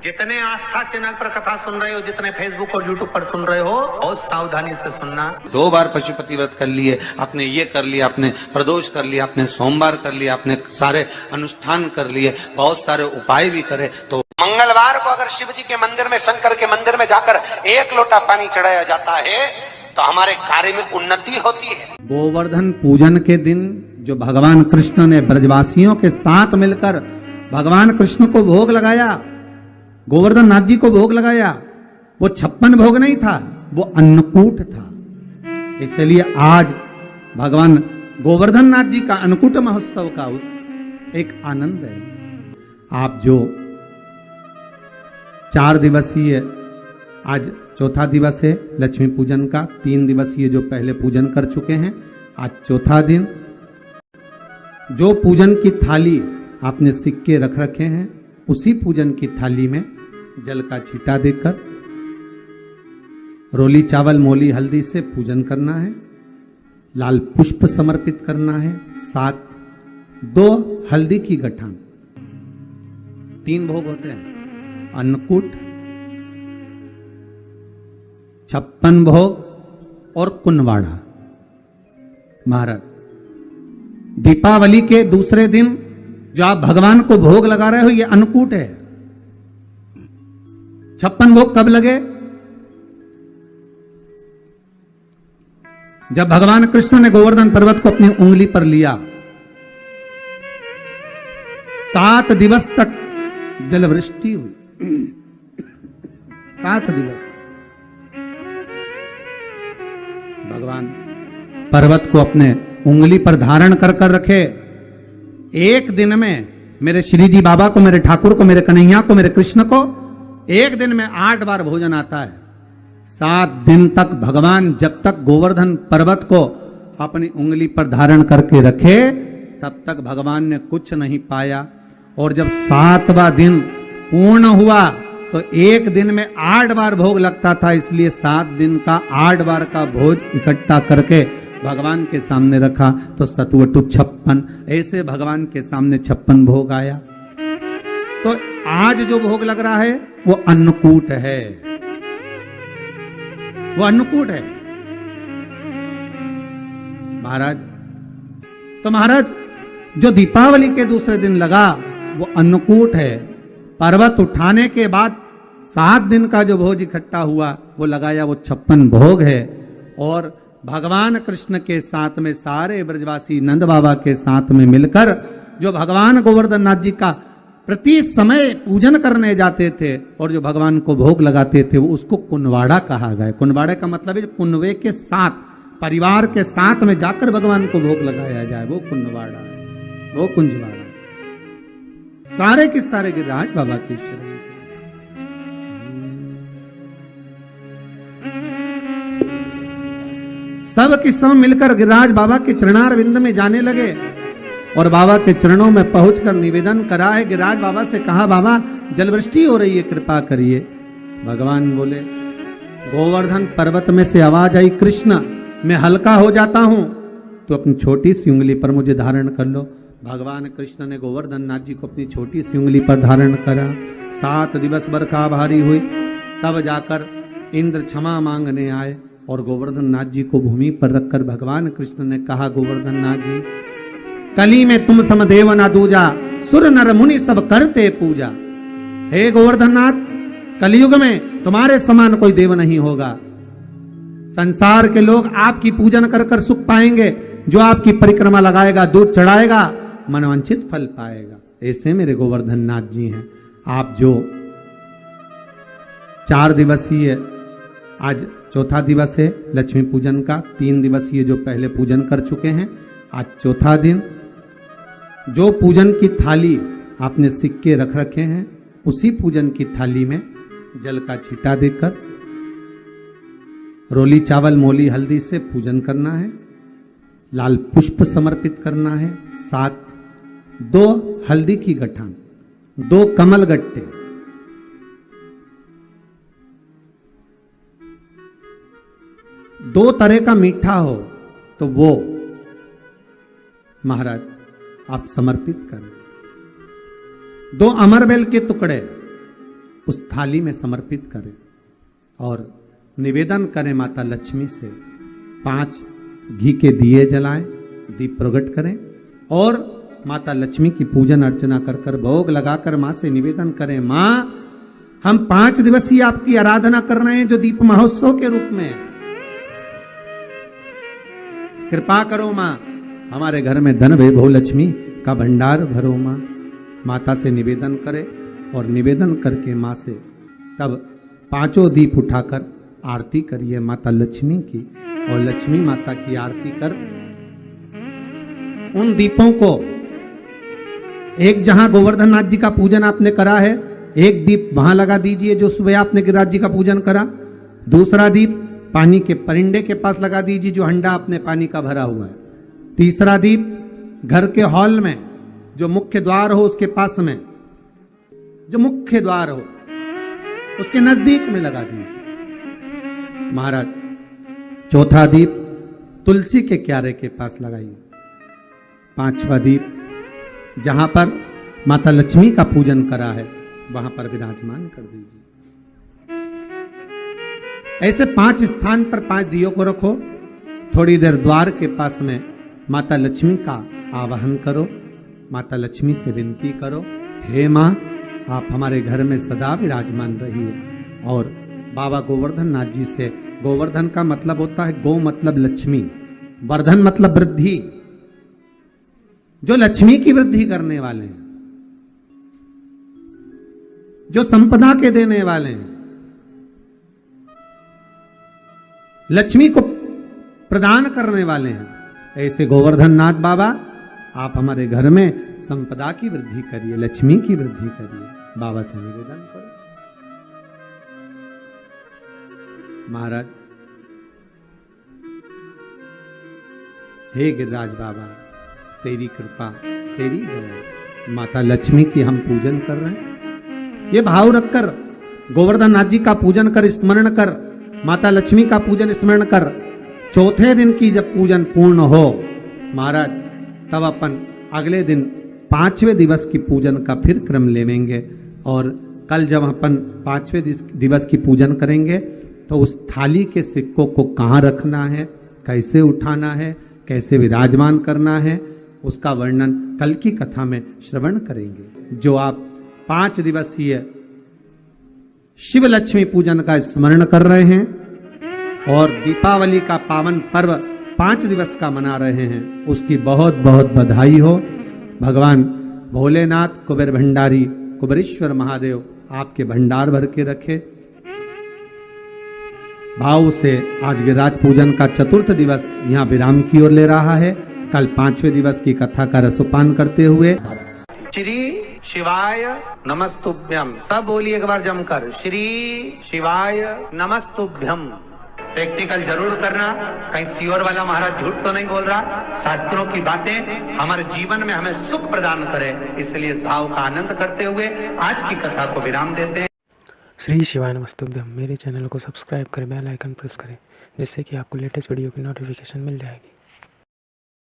जितने आस्था चैनल पर कथा सुन रहे हो, जितने फेसबुक और यूट्यूब पर सुन रहे हो, बहुत सावधानी से सुनना। 2 बार पशुपति व्रत कर लिए, आपने ये कर लिया, आपने प्रदोष कर लिया, आपने सोमवार कर लिया, आपने सारे अनुष्ठान कर लिए, बहुत सारे उपाय भी करे, तो मंगलवार को अगर शिव जी के मंदिर में, शंकर के मंदिर में जाकर 1 लोटा पानी चढ़ाया जाता है तो हमारे कार्य में उन्नति होती है। गोवर्धन पूजन के दिन जो भगवान कृष्ण ने ब्रजवासियों के साथ मिलकर भगवान कृष्ण को भोग लगाया, गोवर्धन नाथ जी को भोग लगाया, वो 56 भोग नहीं था, वो अन्नकूट था। इसलिए आज भगवान गोवर्धन नाथ जी का अन्नकूट महोत्सव का एक आनंद है। आप जो 4 दिवसीय, आज चौथा दिवस है लक्ष्मी पूजन का, 3 दिवसीय जो पहले पूजन कर चुके हैं, आज चौथा दिन, जो पूजन की थाली आपने सिक्के रख रखे हैं, उसी पूजन की थाली में जल का छींटा देकर रोली चावल मोली हल्दी से पूजन करना है, लाल पुष्प समर्पित करना है, साथ 2 हल्दी की गठान। 3 भोग होते हैं, अन्नकूट, 56 भोग और कुनवाड़ा। महाराज, दीपावली के दूसरे दिन जो आप भगवान को भोग लगा रहे हो, ये अन्नकूट है। 56 भोग कब लगे? जब भगवान कृष्ण ने गोवर्धन पर्वत को अपनी उंगली पर लिया, 7 दिवस तक जलवृष्टि हुई। 7 दिवस भगवान पर्वत को अपने उंगली पर धारण कर कर रखे। एक दिन में मेरे श्री जी बाबा को, मेरे ठाकुर को, मेरे कन्हैया को, मेरे कृष्ण को एक दिन में 8 बार भोजन आता है। 7 दिन तक भगवान जब तक गोवर्धन पर्वत को अपनी उंगली पर धारण करके रखे, तब तक भगवान ने कुछ नहीं पाया। और जब 7वां दिन पूर्ण हुआ तो एक दिन में 8 बार भोग लगता था, इसलिए 7 दिन का 8 बार का भोज इकट्ठा करके भगवान के सामने रखा, तो सतवटु 56, ऐसे भगवान के सामने 56 भोग आया। तो आज जो भोग लग रहा है वो अन्नकूट है, वो अन्नकूट है महाराज। तो महाराज, जो दीपावली के दूसरे दिन लगा वो अन्नकूट है। पर्वत उठाने के बाद 7 दिन का जो भोज इकट्ठा हुआ वो लगाया, वो 56 भोग है। और भगवान कृष्ण के साथ में सारे ब्रजवासी नंद बाबा के साथ में मिलकर जो भगवान गोवर्धन नाथ जी का प्रति समय पूजन करने जाते थे और जो भगवान को भोग लगाते थे, वो उसको कुनवाड़ा कहा गया। कुनवाड़े का मतलब है कुनवे के साथ, परिवार के साथ में जाकर भगवान को भोग लगाया जाए, वो कुनवाड़ा है, वो कुंजवाड़ा। सारे के सारे गिरिराज बाबा की शरण। सब के सब मिलकर गिरिराज बाबा के चरणार विंद में जाने लगे और बाबा के चरणों में पहुंचकर निवेदन करा है। गिरिराज बाबा से कहा, बाबा जलवृष्टि हो रही है, कृपा करिए। भगवान बोले, गोवर्धन पर्वत में से आवाज आई, कृष्ण मैं हल्का हो जाता हूं, तो अपनी छोटी सी उंगली पर मुझे धारण कर लो। भगवान कृष्ण ने गोवर्धन नाथ जी को अपनी छोटी सी उंगली पर धारण करा। 7 दिवस बरखा भारी हुई, तब जाकर इंद्र क्षमा मांगने आए और गोवर्धन नाथ जी को भूमि पर रखकर भगवान कृष्ण ने कहा, गोवर्धन नाथ जी, कली में तुम समदेव ना दूजा, सुर नर मुनि सब करते पूजा। हे गोवर्धन नाथ, कलयुग में तुम्हारे समान कोई देव नहीं होगा। संसार के लोग आपकी पूजन कर कर सुख पाएंगे, जो आपकी परिक्रमा लगाएगा, दूध चढ़ाएगा, मनवांछित फल पाएगा। ऐसे मेरे गोवर्धन नाथ जी हैं। आप जो 4 दिवसीय, आज चौथा दिवस है लक्ष्मी पूजन का, 3 दिवसीय जो पहले पूजन कर चुके हैं, आज चौथा दिन, जो पूजन की थाली आपने सिक्के रख रखे हैं, उसी पूजन की थाली में जल का छींटा देकर रोली चावल मोली हल्दी से पूजन करना है, लाल पुष्प समर्पित करना है, साथ 2 हल्दी की गठान, 2 कमल गट्टे, 2 तरह का मीठा हो तो वो महाराज आप समर्पित करें। 2 अमरबेल के टुकड़े, उस थाली में समर्पित करें और निवेदन करें माता लक्ष्मी से। 5 घी के दिए जलाएं, दीप प्रकट करें और माता लक्ष्मी की पूजन अर्चना कर कर भोग लगाकर मां से निवेदन करें, मां हम 5 दिवसीय आपकी आराधना कर रहे हैं जो दीप महोत्सव के रूप में। कृपा करो मां, हमारे घर में धन वैभव लक्ष्मी का भंडार भरो मां। माता से निवेदन करें और निवेदन करके मां से तब 5 दीप उठाकर आरती करिए माता लक्ष्मी की और लक्ष्मी माता की आरती कर उन दीपों को, एक जहां गोवर्धन नाथ जी का पूजन आपने करा है, एक दीप वहां लगा दीजिए जो सुबह आपने गिरिराज जी का पूजन करा। दूसरा दीप पानी के परिंडे के पास लगा दीजिए जो हंडा अपने पानी का भरा हुआ है। तीसरा दीप घर के हॉल में जो मुख्य द्वार हो उसके पास में, जो मुख्य द्वार हो उसके नजदीक में लगा दीजिए महाराज। चौथा दीप तुलसी के क्यारे के पास लगाइए। 5वां दीप जहां पर माता लक्ष्मी का पूजन करा है वहां पर विराजमान कर दीजिए। ऐसे 5 स्थान पर 5 दियों को रखो। थोड़ी देर द्वार के पास में माता लक्ष्मी का आवाहन करो, माता लक्ष्मी से विनती करो, हे मां आप हमारे घर में सदा विराजमान रहिए। और बाबा गोवर्धन नाथ जी से, गोवर्धन का मतलब होता है गो मतलब लक्ष्मी, वर्धन मतलब वृद्धि, जो लक्ष्मी की वृद्धि करने वाले हैं, जो संपदा के देने वाले हैं, लक्ष्मी को प्रदान करने वाले हैं, ऐसे गोवर्धन नाथ बाबा आप हमारे घर में संपदा की वृद्धि करिए, लक्ष्मी की वृद्धि करिए। बाबा से निवेदन करो। महाराज हे गिरिराज बाबा तेरी कृपा, तेरी दया, माता लक्ष्मी की हम पूजन कर रहे हैं। ये भाव रखकर गोवर्धन नाथ जी का पूजन कर, स्मरण कर, माता लक्ष्मी का पूजन स्मरण कर। चौथे दिन की जब पूजन पूर्ण हो महाराज तब अपन अगले दिन 5वें दिवस की पूजन का फिर क्रम लेवेंगे। और कल जब अपन 5वें दिवस की पूजन करेंगे तो उस थाली के सिक्कों को कहाँ रखना है, कैसे उठाना है, कैसे विराजमान करना है, उसका वर्णन कल की कथा में श्रवण करेंगे। जो आप 5 दिवसीय शिव लक्ष्मी पूजन का स्मरण कर रहे हैं और दीपावली का पावन पर्व 5 दिवस का मना रहे हैं, उसकी बहुत बहुत बधाई हो। भगवान भोलेनाथ कुबेर भंडारी कुबेरेश्वर महादेव आपके भंडार भर के रखे। भाव से आज गिरिराज पूजन का 4th दिवस यहाँ विराम की ओर ले रहा है। कल 5वें दिवस की कथा का रसोपान करते हुए श्री शिवाय नमस्तुभ्यम, सब बोलिए एक बार जमकर, श्री शिवाय नमस्तुभ्यम। प्रैक्टिकल जरूर करना, कहीं सियोर वाला महाराज झूठ तो नहीं बोल रहा। शास्त्रों की बातें हमारे जीवन में हमें सुख प्रदान करे, इसलिए इस भाव का आनंद करते हुए आज की कथा को विराम देते हैं। श्री शिवाय नमस्तुभ्यम। मेरे चैनल को सब्सक्राइब करें, बेल आइकन प्रेस करें, जिससे कि आपको लेटेस्ट वीडियो की नोटिफिकेशन मिल जाएगी।